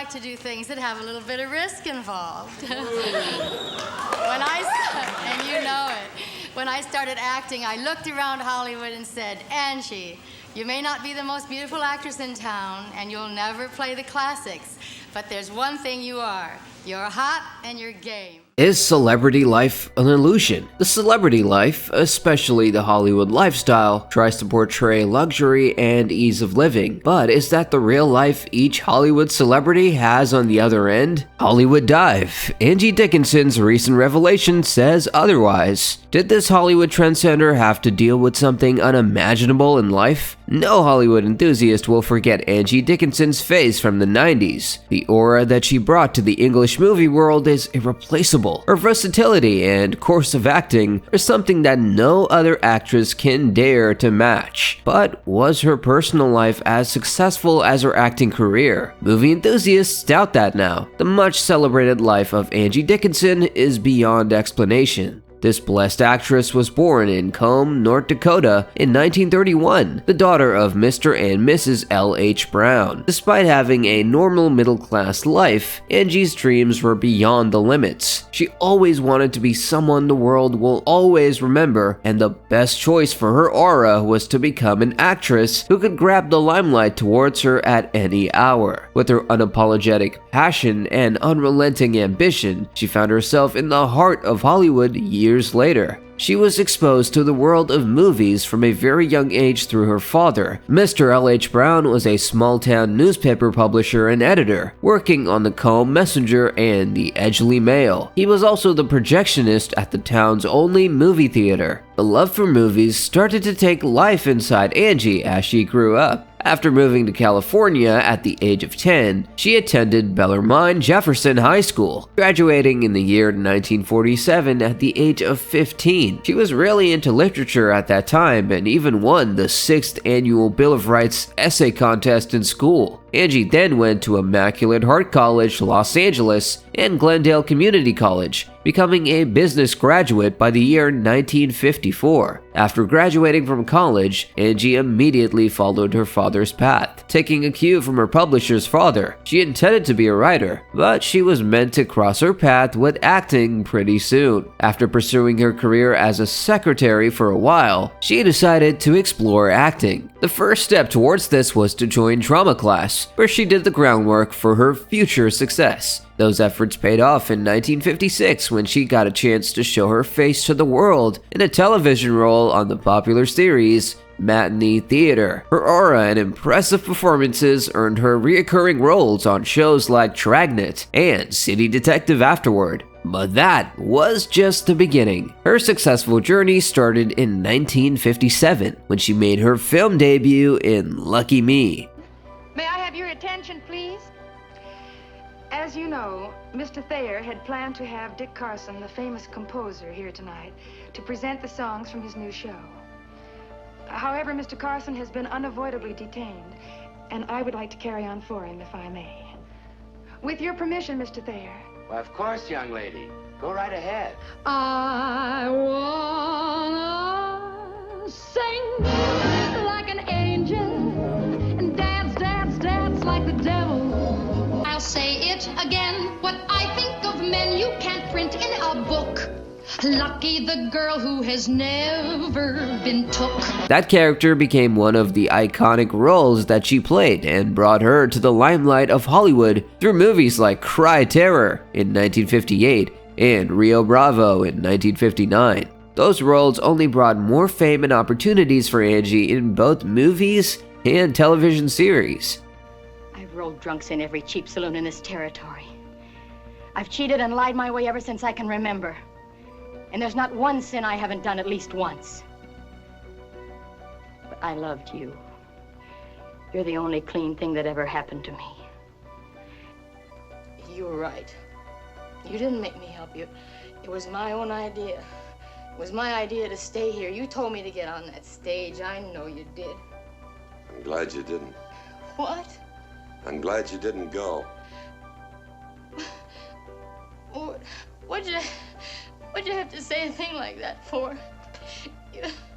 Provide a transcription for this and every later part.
like to do things that have a little bit of risk involved. And you know it. When I started acting, I looked around Hollywood and said, Angie, you may not be the most beautiful actress in town, and you'll never play the classics, but there's one thing you are. You're hot and you're game. Is celebrity life an illusion? The celebrity life, especially the Hollywood lifestyle, tries to portray luxury and ease of living. But is that the real life each Hollywood celebrity has on the other end? Hollywood Dive. Angie Dickinson's recent revelation says otherwise. Did this Hollywood trendsetter have to deal with something unimaginable in life? No Hollywood enthusiast will forget Angie Dickinson's face from the 90s. The aura that she brought to the English movie world is irreplaceable. Her versatility and course of acting are something that no other actress can dare to match. But was her personal life as successful as her acting career? Movie enthusiasts doubt that now. The much celebrated life of Angie Dickinson is beyond explanation. This blessed actress was born in Combe, North Dakota in 1931, the daughter of Mr. and Mrs. L.H. Brown. Despite having a normal middle-class life, Angie's dreams were beyond the limits. She always wanted to be someone the world will always remember, and the best choice for her aura was to become an actress who could grab the limelight towards her at any hour. With her unapologetic passion and unrelenting ambition, she found herself in the heart of Hollywood years later. She was exposed to the world of movies from a very young age through her father. Mr. L.H. Brown was a small-town newspaper publisher and editor, working on the Combe Messenger and the Edgeley Mail. He was also the projectionist at the town's only movie theater. The love for movies started to take life inside Angie as she grew up. After moving to California at the age of 10, she attended Bellarmine Jefferson High School, graduating in the year 1947 at the age of 15. She was really into literature at that time and even won the 6th annual Bill of Rights essay contest in school. Angie then went to Immaculate Heart College, Los Angeles, and Glendale Community College, becoming a business graduate by the year 1954. After graduating from college, Angie immediately followed her father's path, taking a cue from her publisher's father. She intended to be a writer, but she was meant to cross her path with acting pretty soon. After pursuing her career as a secretary for a while, she decided to explore acting. The first step towards this was to join drama class, where she did the groundwork for her future success. Those efforts paid off in 1956 when she got a chance to show her face to the world in a television role on the popular series Matinee Theater. Her aura and impressive performances earned her recurring roles on shows like Dragnet and City Detective afterward. But that was just the beginning. Her successful journey started in 1957 when she made her film debut in Lucky Me. May I have your attention, please? As you know, Mr. Thayer had planned to have Dick Carson, the famous composer, here tonight to present the songs from his new show. However, Mr. Carson has been unavoidably detained, and I would like to carry on for him, if I may. With your permission, Mr. Thayer. Why, of course, young lady. Go right ahead. I wanna sing like an angel and dance, dance, dance like the devil. I'll say it again, what I think of men you can't print in a book. Lucky the girl who has never been took. That character became one of the iconic roles that she played and brought her to the limelight of Hollywood through movies like Cry Terror in 1958 and Rio Bravo in 1959. Those roles only brought more fame and opportunities for Angie in both movies and television series. I've rolled drunks in every cheap saloon in this territory. I've cheated and lied my way ever since I can remember. And there's not one sin I haven't done at least once. But I loved you. You're the only clean thing that ever happened to me. You were right. You didn't make me help you. It was my own idea. It was my idea to stay here. You told me to get on that stage. I know you did. I'm glad you didn't. What? I'm glad you didn't go. What'd you have to say a thing like that for?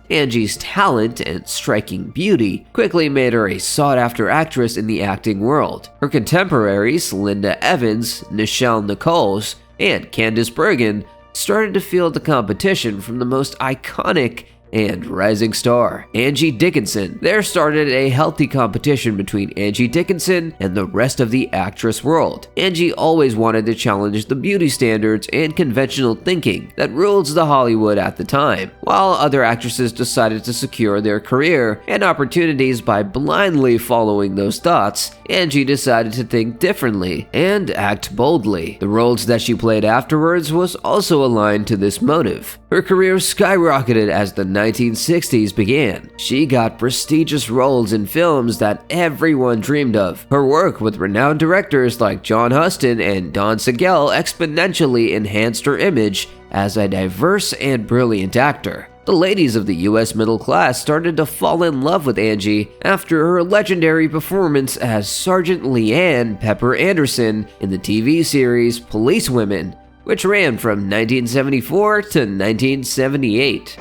Angie's talent and striking beauty quickly made her a sought-after actress in the acting world. Her contemporaries, Linda Evans, Nichelle Nichols, and Candice Bergen, started to feel the competition from the most iconic and rising star, Angie Dickinson. There started a healthy competition between Angie Dickinson and the rest of the actress world. Angie always wanted to challenge the beauty standards and conventional thinking that ruled the Hollywood at the time, while other actresses decided to secure their career and opportunities by blindly following those thoughts. Angie decided to think differently and act boldly. The roles that she played afterwards was also aligned to this motive. Her career skyrocketed as the 1960s began. She got prestigious roles in films that everyone dreamed of. Her work with renowned directors like John Huston and Don Siegel exponentially enhanced her image as a diverse and brilliant actor. The ladies of the US middle class started to fall in love with Angie after her legendary performance as Sergeant Leanne Pepper Anderson in the TV series Policewomen, which ran from 1974 to 1978.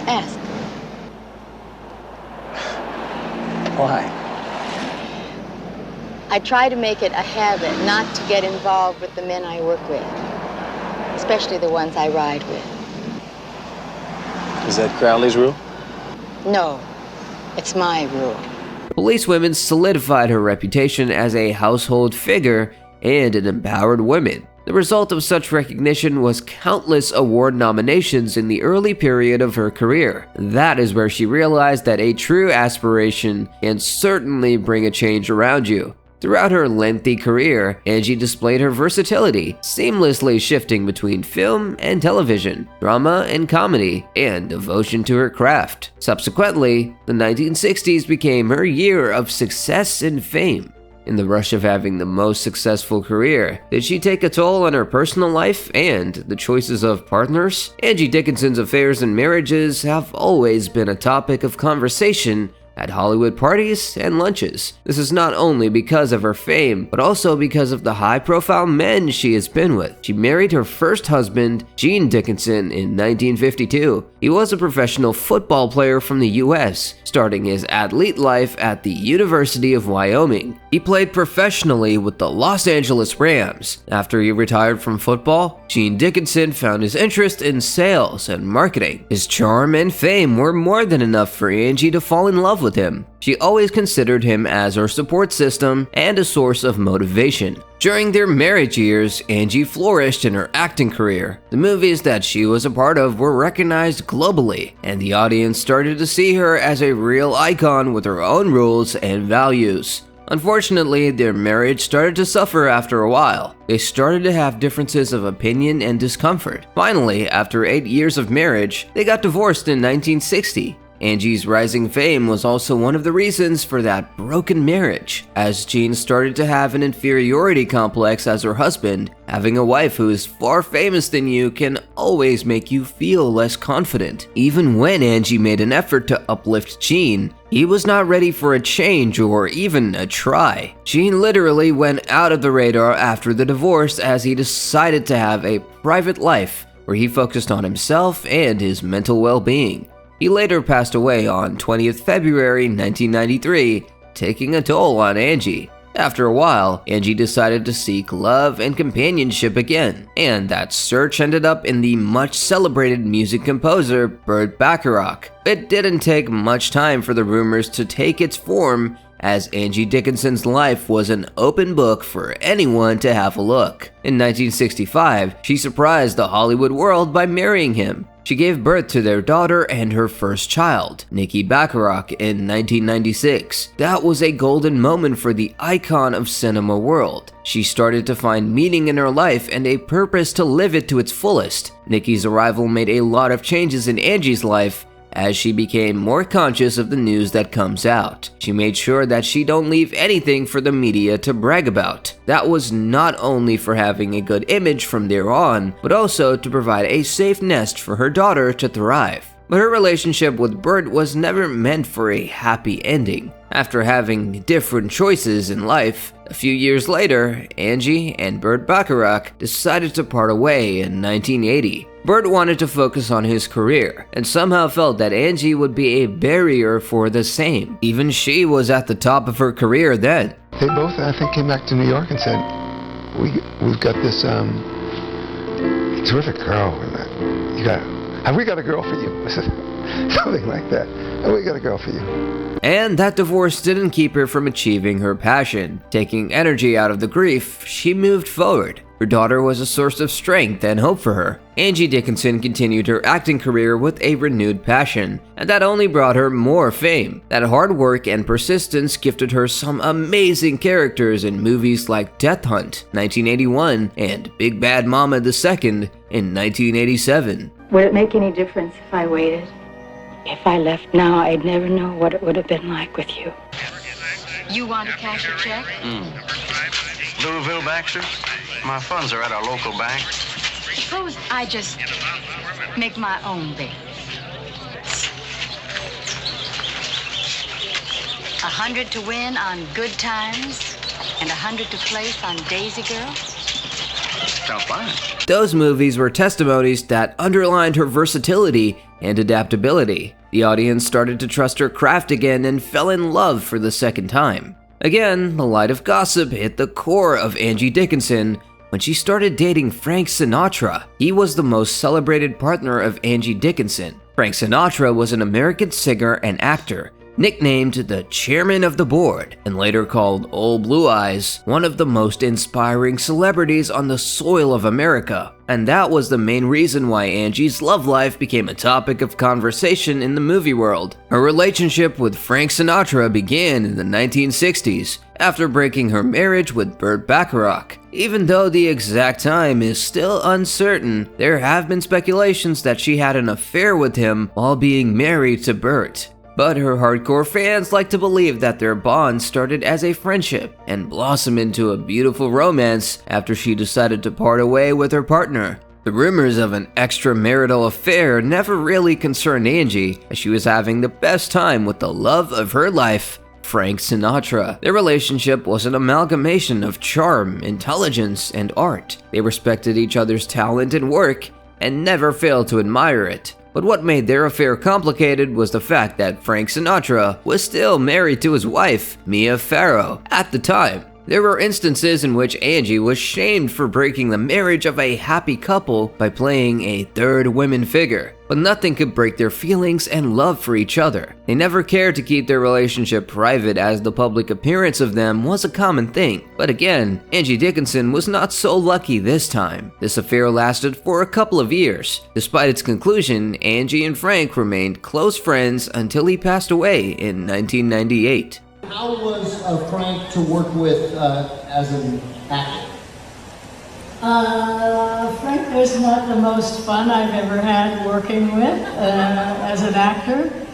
Ask. Why? I try to make it a habit not to get involved with the men I work with, especially the ones I ride with. Is that Crowley's rule? No, it's my rule. Policewomen solidified her reputation as a household figure and an empowered woman. The result of such recognition was countless award nominations in the early period of her career. That is where she realized that a true aspiration can certainly bring a change around you. Throughout her lengthy career, Angie displayed her versatility, seamlessly shifting between film and television, drama and comedy, and devotion to her craft. Subsequently, the 1960s became her year of success and fame. In the rush of having the most successful career, did she take a toll on her personal life and the choices of partners? Angie Dickinson's affairs and marriages have always been a topic of conversation at Hollywood parties and lunches. This is not only because of her fame, but also because of the high-profile men she has been with. She married her first husband, Gene Dickinson, in 1952. He was a professional football player from the US, starting his athlete life at the University of Wyoming. He played professionally with the Los Angeles Rams. After he retired from football, Gene Dickinson found his interest in sales and marketing. His charm and fame were more than enough for Angie to fall in love with him. She always considered him as her support system and a source of motivation. During their marriage years, Angie flourished in her acting career. The movies that she was a part of were recognized globally, and the audience started to see her as a real icon with her own rules and values. Unfortunately, their marriage started to suffer after a while. They started to have differences of opinion and discomfort. Finally, after 8 years of marriage, they got divorced in 1960. Angie's rising fame was also one of the reasons for that broken marriage. As Gene started to have an inferiority complex as her husband, having a wife who is far famous than you can always make you feel less confident. Even when Angie made an effort to uplift Gene, he was not ready for a change or even a try. Gene literally went out of the radar after the divorce as he decided to have a private life where he focused on himself and his mental well-being. He later passed away on 20th February 1993, taking a toll on Angie. After a while, Angie decided to seek love and companionship again, and that search ended up in the much celebrated music composer Burt Bacharach. It didn't take much time for the rumors to take its form, as Angie Dickinson's life was an open book for anyone to have a look. In 1965, she surprised the Hollywood world by marrying him. She gave birth to their daughter and her first child, Nikki Bacharach, in 1996. That was a golden moment for the icon of cinema world. She started to find meaning in her life and a purpose to live it to its fullest. Nikki's arrival made a lot of changes in Angie's life, as she became more conscious of the news that comes out. She made sure that she don't leave anything for the media to brag about. That was not only for having a good image from there on, but also to provide a safe nest for her daughter to thrive. But her relationship with Burt was never meant for a happy ending. After having different choices in life, a few years later, Angie and Burt Bacharach decided to part away in 1980. Burt wanted to focus on his career, and somehow felt that Angie would be a barrier for the same. Even she was at the top of her career then. They both, I think, came back to New York and said, we've got this terrific girl. Have we got a girl for you? Something like that. Have we got a girl for you? And that divorce didn't keep her from achieving her passion. Taking energy out of the grief, she moved forward. Her daughter was a source of strength and hope for her. Angie Dickinson continued her acting career with a renewed passion, and that only brought her more fame. That hard work and persistence gifted her some amazing characters in movies like Death Hunt, 1981, and Big Bad Mama II in 1987. Would it make any difference if I waited? If I left now, I'd never know what it would have been like with you. You want to cash a check? Louisville, Baxter? My funds are at our local bank. Suppose I just make my own bait. 100 to win on Good Times and 100 to place on Daisy Girl. Sounds fine. Those movies were testimonies that underlined her versatility and adaptability. The audience started to trust her craft again and fell in love for the second time. Again, the light of gossip hit the core of Angie Dickinson when she started dating Frank Sinatra. He was the most celebrated partner of Angie Dickinson. Frank Sinatra was an American singer and actor, nicknamed the Chairman of the Board, and later called Old Blue Eyes, one of the most inspiring celebrities on the soil of America. And that was the main reason why Angie's love life became a topic of conversation in the movie world. Her relationship with Frank Sinatra began in the 1960s, after breaking her marriage with Burt Bacharach. Even though the exact time is still uncertain, there have been speculations that she had an affair with him while being married to Burt. But her hardcore fans like to believe that their bond started as a friendship and blossomed into a beautiful romance after she decided to part away with her partner. The rumors of an extramarital affair never really concerned Angie, as she was having the best time with the love of her life, Frank Sinatra. Their relationship was an amalgamation of charm, intelligence, and art. They respected each other's talent and work and never failed to admire it. But what made their affair complicated was the fact that Frank Sinatra was still married to his wife, Mia Farrow, at the time. There were instances in which Angie was shamed for breaking the marriage of a happy couple by playing a third woman figure, but nothing could break their feelings and love for each other. They never cared to keep their relationship private, as the public appearance of them was a common thing. But again, Angie Dickinson was not so lucky this time. This affair lasted for a couple of years. Despite its conclusion, Angie and Frank remained close friends until he passed away in 1998. How was Frank to work with as an actor? Frank was not the most fun I've ever had working with as an actor.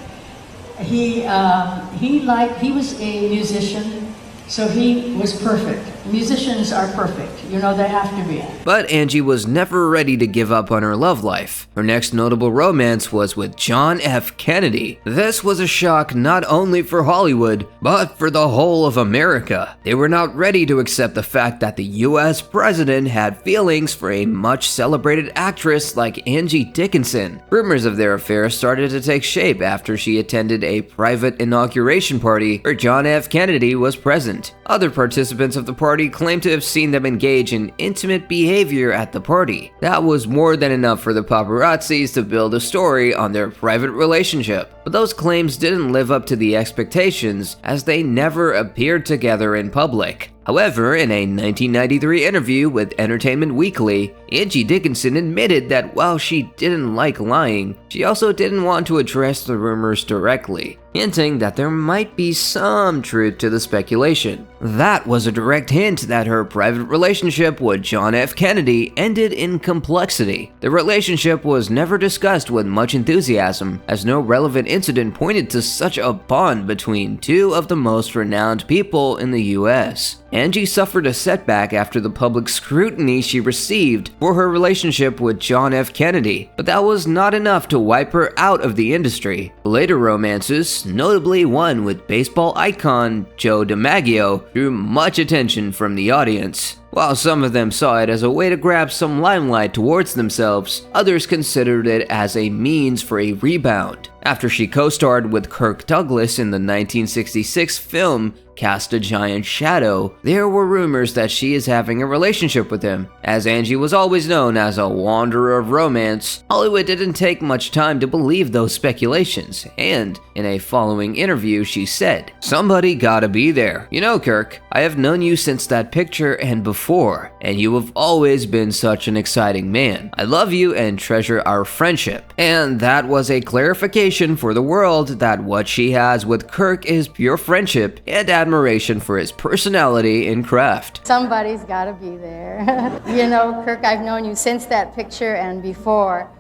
He was a musician, so he was perfect. Musicians are perfect, you know, they have to be. But Angie was never ready to give up on her love life. Her next notable romance was with John F. Kennedy. This was a shock not only for Hollywood, but for the whole of America. They were not ready to accept the fact that the US president had feelings for a much celebrated actress like Angie Dickinson. Rumors of their affair started to take shape after she attended a private inauguration party where John F. Kennedy was present. Other participants of the party claimed to have seen them engage in intimate behavior at the party. That was more than enough for the paparazzis to build a story on their private relationship. But those claims didn't live up to the expectations, as they never appeared together in public. However, in a 1993 interview with Entertainment Weekly, Angie Dickinson admitted that while she didn't like lying, she also didn't want to address the rumors directly, hinting that there might be some truth to the speculation. That was a direct hint that her private relationship with John F. Kennedy ended in complexity. The relationship was never discussed with much enthusiasm, as no relevant incident pointed to such a bond between two of the most renowned people in the US. Angie suffered a setback after the public scrutiny she received for her relationship with John F. Kennedy, but that was not enough to wipe her out of the industry. Later romances, notably one with baseball icon Joe DiMaggio, drew much attention from the audience. While some of them saw it as a way to grab some limelight towards themselves, others considered it as a means for a rebound. After she co-starred with Kirk Douglas in the 1966 film Cast a Giant Shadow, there were rumors that she is having a relationship with him. As Angie was always known as a wanderer of romance, Hollywood didn't take much time to believe those speculations, and in a following interview she said, "Somebody gotta be there. You know, Kirk, I have known you since that picture and before, and you have always been such an exciting man. I love you and treasure our friendship." And that was a clarification for the world that what she has with Kirk is pure friendship and admiration for his personality and craft. Somebody's gotta be there. You know, Kirk, I've known you since that picture and before,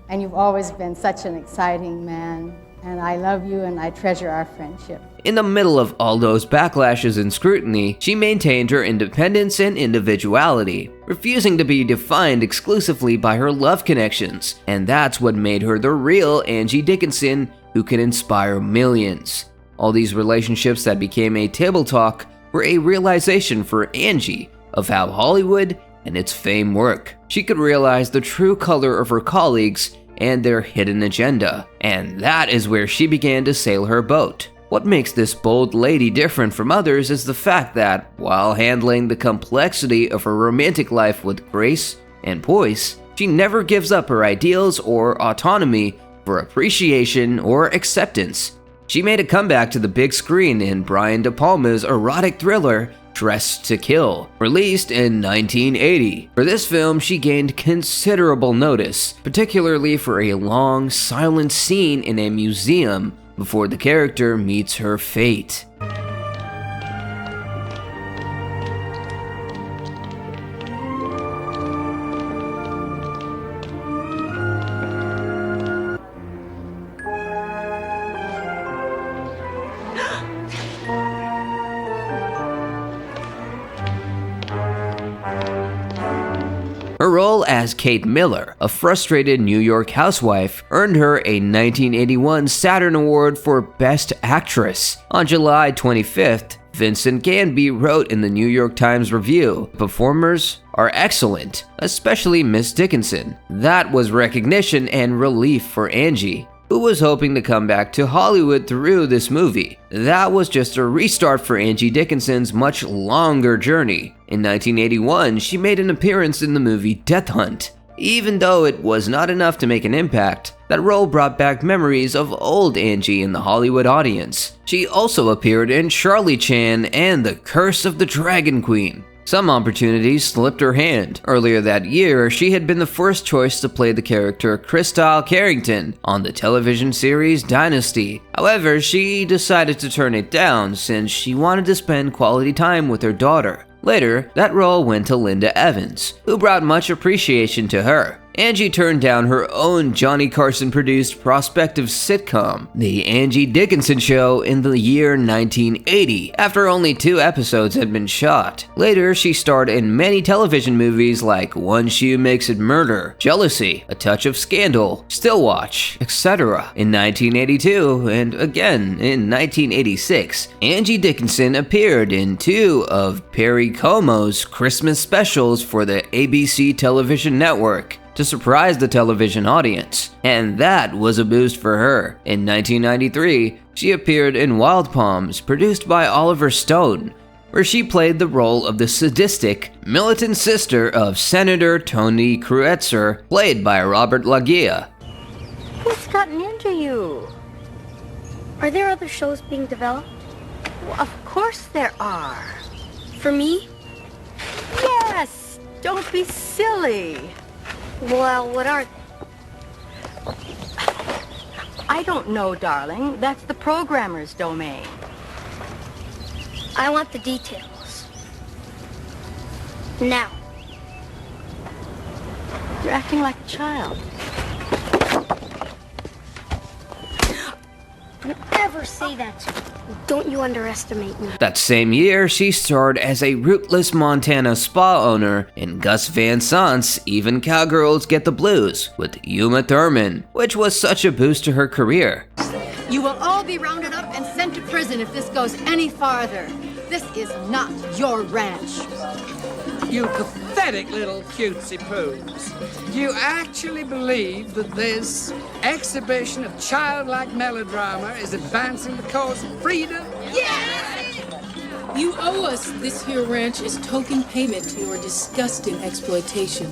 and you've always been such an exciting man. And I love you and I treasure our friendship. In the middle of all those backlashes and scrutiny, she maintained her independence and individuality, refusing to be defined exclusively by her love connections. And that's what made her the real Angie Dickinson, who can inspire millions. All these relationships that became a table talk were a realization for Angie of how Hollywood and its fame work. She could realize the true color of her colleagues and their hidden agenda, and that is where she began to sail her boat. What makes this bold lady different from others is the fact that, while handling the complexity of her romantic life with grace and poise, she never gives up her ideals or autonomy for appreciation or acceptance. She made a comeback to the big screen in Brian De Palma's erotic thriller Dressed to Kill, released in 1980. For this film, she gained considerable notice, particularly for a long, silent scene in a museum before the character meets her fate. Her role as Kate Miller, a frustrated New York housewife, earned her a 1981 Saturn Award for Best Actress. On July 25th, Vincent Canby wrote in the New York Times Review, "Performers are excellent, especially Miss Dickinson." That was recognition and relief for Angie, who was hoping to come back to Hollywood through this movie. That was just a restart for Angie Dickinson's much longer journey. In 1981, she made an appearance in the movie Death Hunt. Even though it was not enough to make an impact, that role brought back memories of old Angie in the Hollywood audience. She also appeared in Charlie Chan and The Curse of the Dragon Queen. Some opportunities slipped her hand. Earlier that year, she had been the first choice to play the character Crystal Carrington on the television series Dynasty. However, she decided to turn it down since she wanted to spend quality time with her daughter. Later, that role went to Linda Evans, who brought much appreciation to her. Angie turned down her own Johnny Carson-produced prospective sitcom, The Angie Dickinson Show, in the year 1980, after only 2 episodes had been shot. Later, she starred in many television movies like One Shoe Makes It Murder, Jealousy, A Touch of Scandal, Still Watch, etc. In 1982, and again in 1986, Angie Dickinson appeared in 2 of Perry Como's Christmas specials for the ABC television network to surprise the television audience, and that was a boost for her. In 1993, she appeared in Wild Palms, produced by Oliver Stone, where she played the role of the sadistic, militant sister of Senator Tony Kreutzer, played by Robert Loggia. What's gotten into you? Are there other shows being developed? Well, of course there are. For me? Yes! Don't be silly. Well, what are they? I don't know, darling. That's the programmer's domain. I want the details. Now. You're acting like a child. Don't ever say that to me. Don't you underestimate me. That same year, she starred as a rootless Montana spa owner in Gus Van Sant's Even Cowgirls Get the Blues with Uma Thurman, which was such a boost to her career. You will all be rounded up and sent to prison if this goes any farther. This is not your ranch. You pathetic little cutesy poos. You actually believe that this exhibition of childlike melodrama is advancing the cause of freedom? Yes! You owe us. This here ranch is token payment to your disgusting exploitation.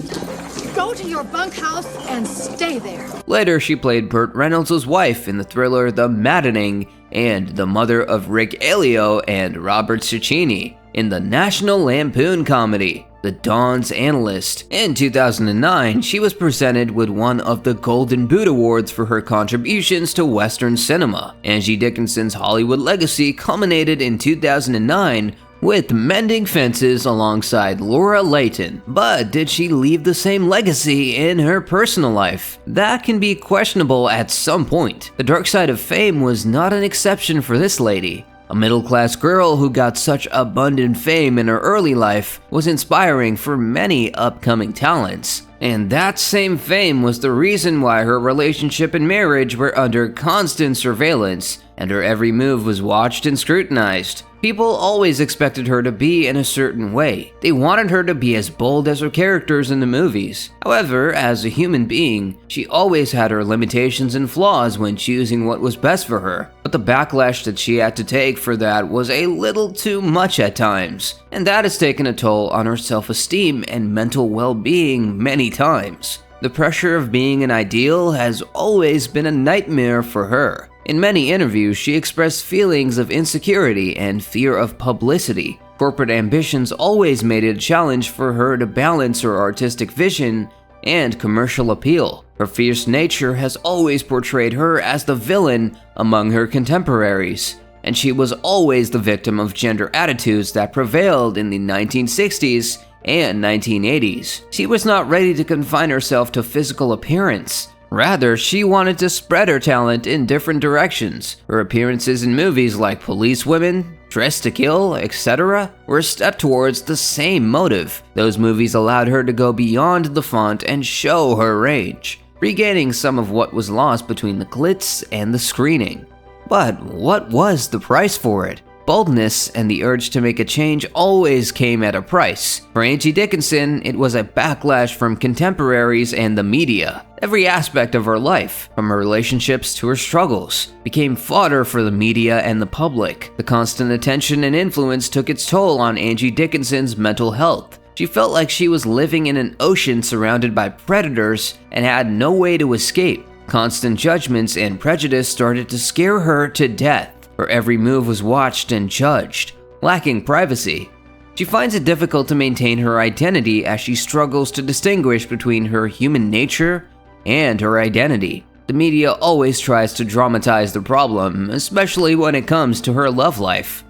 Go to your bunkhouse and stay there. Later, she played Burt Reynolds' wife in the thriller The Maddening and the mother of Rick Alio and Robert Cicchini in the National Lampoon comedy, The Dawn's Analyst. In 2009, she was presented with one of the Golden Boot Awards for her contributions to Western cinema. Angie Dickinson's Hollywood legacy culminated in 2009 with Mending Fences alongside Laura Leighton. But did she leave the same legacy in her personal life? That can be questionable at some point. The dark side of fame was not an exception for this lady. A middle-class girl who got such abundant fame in her early life was inspiring for many upcoming talents. And that same fame was the reason why her relationship and marriage were under constant surveillance, and her every move was watched and scrutinized. People always expected her to be in a certain way. They wanted her to be as bold as her characters in the movies. However, as a human being, she always had her limitations and flaws when choosing what was best for her. But the backlash that she had to take for that was a little too much at times, and that has taken a toll on her self-esteem and mental well-being many times. The pressure of being an ideal has always been a nightmare for her. In many interviews, she expressed feelings of insecurity and fear of publicity. Corporate ambitions always made it a challenge for her to balance her artistic vision and commercial appeal. Her fierce nature has always portrayed her as the villain among her contemporaries, and she was always the victim of gender attitudes that prevailed in the 1960s and 1980s. She was not ready to confine herself to physical appearance. Rather, she wanted to spread her talent in different directions. Her appearances in movies like Police Women, Dress to Kill, etc. were a step towards the same motive. Those movies allowed her to go beyond the font and show her range, regaining some of what was lost between the glitz and the screening. But what was the price for it? Boldness and the urge to make a change always came at a price. For Angie Dickinson, it was a backlash from contemporaries and the media. Every aspect of her life, from her relationships to her struggles, became fodder for the media and the public. The constant attention and influence took its toll on Angie Dickinson's mental health. She felt like she was living in an ocean surrounded by predators and had no way to escape. Constant judgments and prejudice started to scare her to death. Her every move was watched and judged, lacking privacy. She finds it difficult to maintain her identity as she struggles to distinguish between her human nature and her identity. The media always tries to dramatize the problem, especially when it comes to her love life.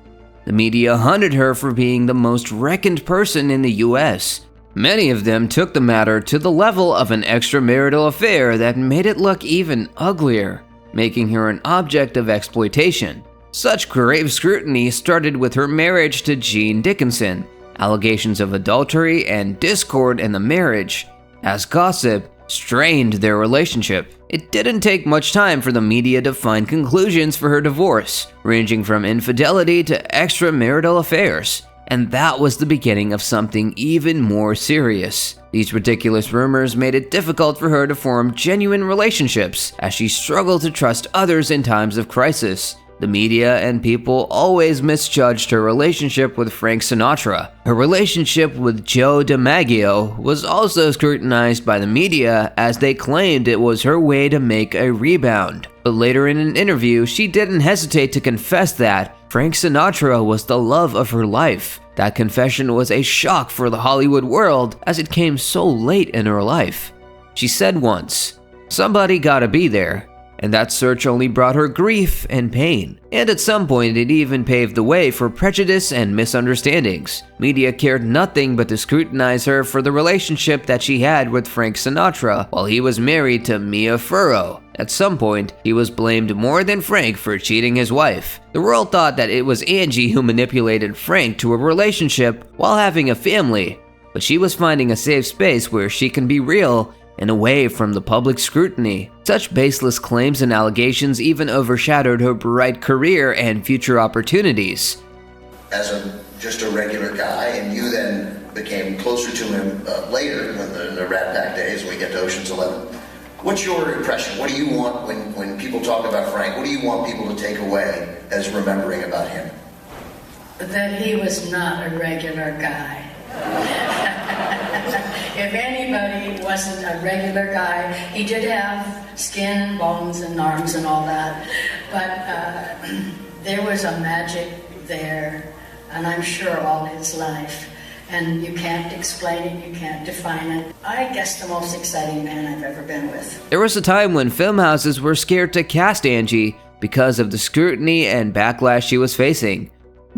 The media hunted her for being the most reckoned person in the US. Many of them took the matter to the level of an extramarital affair that made it look even uglier, making her an object of exploitation. Such grave scrutiny started with her marriage to Gene Dickinson, allegations of adultery and discord in the marriage, as gossip strained their relationship. It didn't take much time for the media to find conclusions for her divorce, ranging from infidelity to extramarital affairs. And that was the beginning of something even more serious. These ridiculous rumors made it difficult for her to form genuine relationships as she struggled to trust others in times of crisis. The media and people always misjudged her relationship with Frank Sinatra. Her relationship with Joe DiMaggio was also scrutinized by the media as they claimed it was her way to make a rebound. But later in an interview, she didn't hesitate to confess that Frank Sinatra was the love of her life. That confession was a shock for the Hollywood world as it came so late in her life. She said once, "Somebody gotta be there." And that search only brought her grief and pain. And at some point, it even paved the way for prejudice and misunderstandings. Media cared nothing but to scrutinize her for the relationship that she had with Frank Sinatra while he was married to Mia Farrow. At some point, he was blamed more than Frank for cheating his wife. The world thought that it was Angie who manipulated Frank to a relationship while having a family, but she was finding a safe space where she can be real and away from the public scrutiny. Such baseless claims and allegations even overshadowed her bright career and future opportunities. As just a regular guy, and you then became closer to him later in the Rat Pack days when we get to Ocean's 11. What's your impression? What do you want when people talk about Frank? What do you want people to take away as remembering about him? That he was not a regular guy. If anybody wasn't a regular guy, he did have skin and bones and arms and all that, but there was a magic there, and I'm sure all his life. And you can't explain it, you can't define it. I guess the most exciting man I've ever been with. There was a time when film houses were scared to cast Angie because of the scrutiny and backlash she was facing.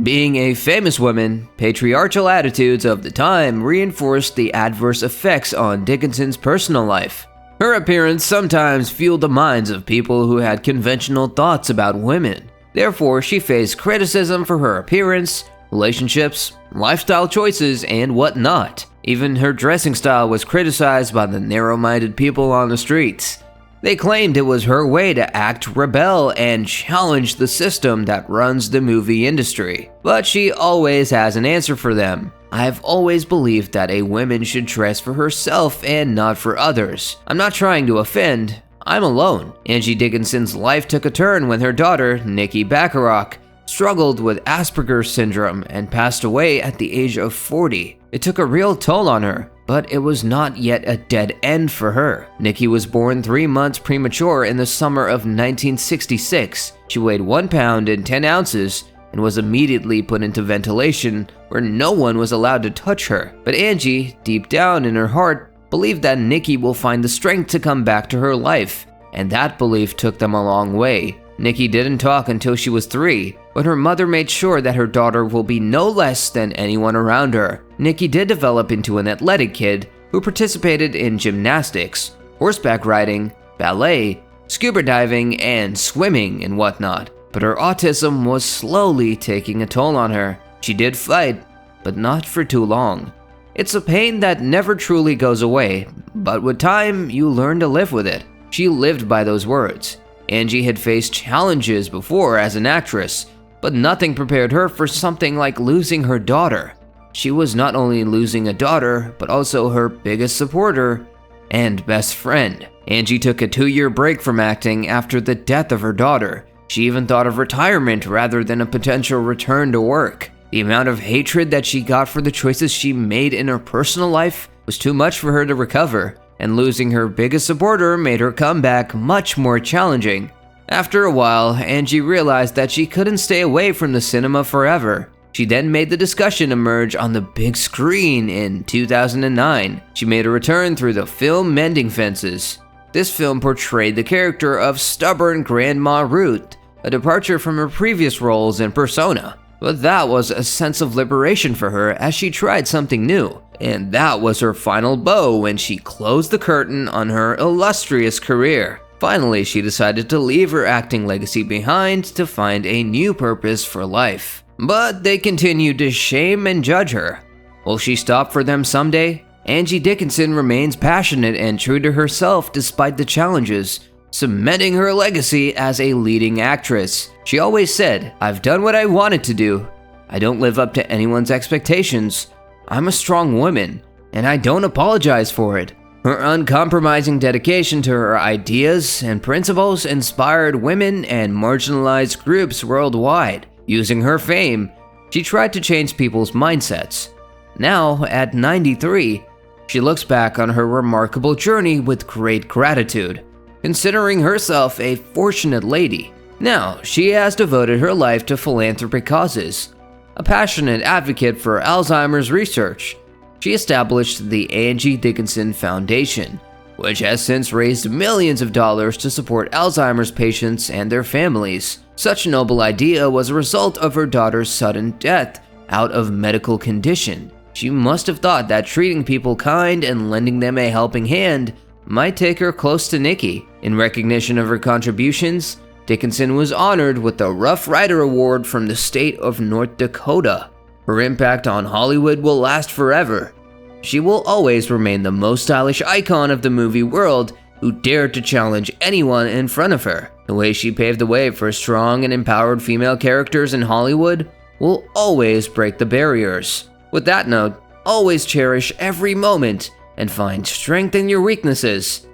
Being a famous woman, patriarchal attitudes of the time reinforced the adverse effects on Dickinson's personal life. Her appearance sometimes fueled the minds of people who had conventional thoughts about women. Therefore, she faced criticism for her appearance, relationships, lifestyle choices, and whatnot. Even her dressing style was criticized by the narrow-minded people on the streets. They claimed it was her way to act rebel and challenge the system that runs the movie industry. But she always has an answer for them. I've always believed that a woman should dress for herself and not for others. I'm not trying to offend. I'm alone. Angie Dickinson's life took a turn when her daughter, Nikki Bacharach, struggled with Asperger's syndrome and passed away at the age of 40. It took a real toll on her, but it was not yet a dead end for her. Nikki was born 3 months premature in the summer of 1966. She weighed 1 pound and 10 ounces and was immediately put into ventilation where no one was allowed to touch her. But Angie, deep down in her heart, believed that Nikki will find the strength to come back to her life, and that belief took them a long way. Nikki didn't talk until she was 3, but her mother made sure that her daughter will be no less than anyone around her. Nikki did develop into an athletic kid who participated in gymnastics, horseback riding, ballet, scuba diving, and swimming and whatnot. But her autism was slowly taking a toll on her. She did fight, but not for too long. It's a pain that never truly goes away, but with time, you learn to live with it. She lived by those words. Angie had faced challenges before as an actress, but nothing prepared her for something like losing her daughter. She was not only losing a daughter, but also her biggest supporter and best friend. Angie took a 2-year break from acting after the death of her daughter. She even thought of retirement rather than a potential return to work. The amount of hatred that she got for the choices she made in her personal life was too much for her to recover, and losing her biggest supporter made her comeback much more challenging. After a while, Angie realized that she couldn't stay away from the cinema forever. She then made the discussion emerge on the big screen in 2009. She made a return through the film Mending Fences. This film portrayed the character of stubborn Grandma Ruth, a departure from her previous roles in Persona. But that was a sense of liberation for her as she tried something new. And that was her final bow when she closed the curtain on her illustrious career. Finally, she decided to leave her acting legacy behind to find a new purpose for life. But they continued to shame and judge her. Will she stop for them someday? Angie Dickinson remains passionate and true to herself despite the challenges, cementing her legacy as a leading actress. She always said, "I've done what I wanted to do. I don't live up to anyone's expectations. I'm a strong woman, and I don't apologize for it." Her uncompromising dedication to her ideas and principles inspired women and marginalized groups worldwide. Using her fame, she tried to change people's mindsets. Now, at 93, she looks back on her remarkable journey with great gratitude, considering herself a fortunate lady. Now, she has devoted her life to philanthropic causes. A passionate advocate for Alzheimer's research, she established the Angie Dickinson Foundation, which has since raised millions of dollars to support Alzheimer's patients and their families. Such a noble idea was a result of her daughter's sudden death out of medical condition. She must have thought that treating people kind and lending them a helping hand might take her close to Nikki. In recognition of her contributions, Dickinson was honored with the Rough Rider Award from the state of North Dakota. Her impact on Hollywood will last forever. She will always remain the most stylish icon of the movie world who dared to challenge anyone in front of her. The way she paved the way for strong and empowered female characters in Hollywood will always break the barriers. With that note, always cherish every moment and find strength in your weaknesses.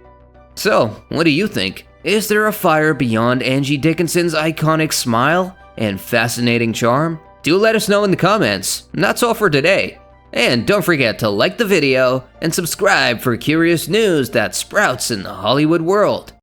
So, what do you think? Is there a fire beyond Angie Dickinson's iconic smile and fascinating charm? Do let us know in the comments. And that's all for today. And don't forget to like the video and subscribe for curious news that sprouts in the Hollywood world.